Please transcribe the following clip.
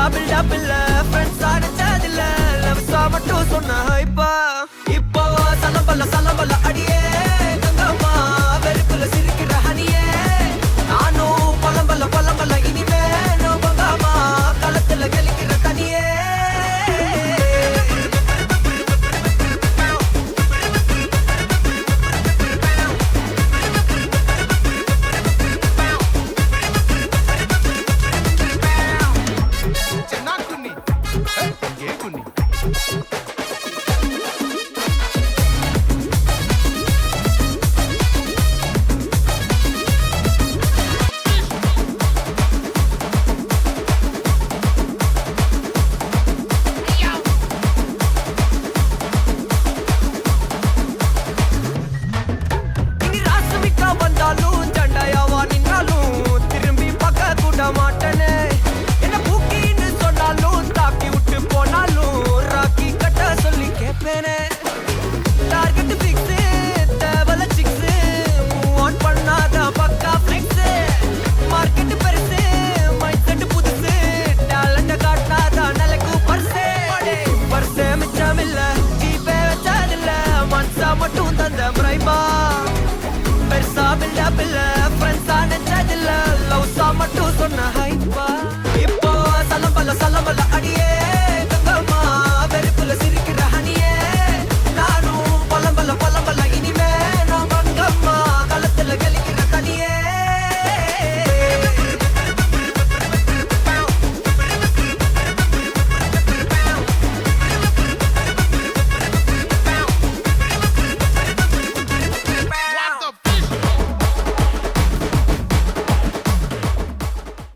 பெருசா பில்டப் இல்ல ஃப்ரெண்ட்ஸா நினைச்சதில்ல லவ்ஸா மட்டும் சொன்ன ஹைப்பா இப்போ சலம்பல அடியே கங்கம்மா வெறுப்புல சிரிக்கிற ஹனியே நானும் பழம்பல இனிமே நோ பங்காமா களத்துல கெளிக்கிற தனியே மாட்டனே என்ன பூக்கின்னு சொன்னாலும் தாக்கி விட்டு போனாலும் ராக்கி கட்ட சொல்லி கேட்பேனே டார்கெட் ஃபிக்ஸ் தேவல சிக்ஸ் மூவ் ஆன் பண்ணாத பக்கா ஃபிளெக்ஸ் மார்க்கெட் பெருசு மைண்ட் செட் புதுசு டேலண்ட காட்டாத நிலைக்கு பர்சே மிச்சம் இல்ல ஜீபே வச்சதில்ல மனசா மட்டும் தந்த பிரைபா பெருசா பில்டப் இல்ல ஃப்ரெண்ட்ஸா நினைச்சதில்ல லவ்ஸா மட்டும் சொன்ன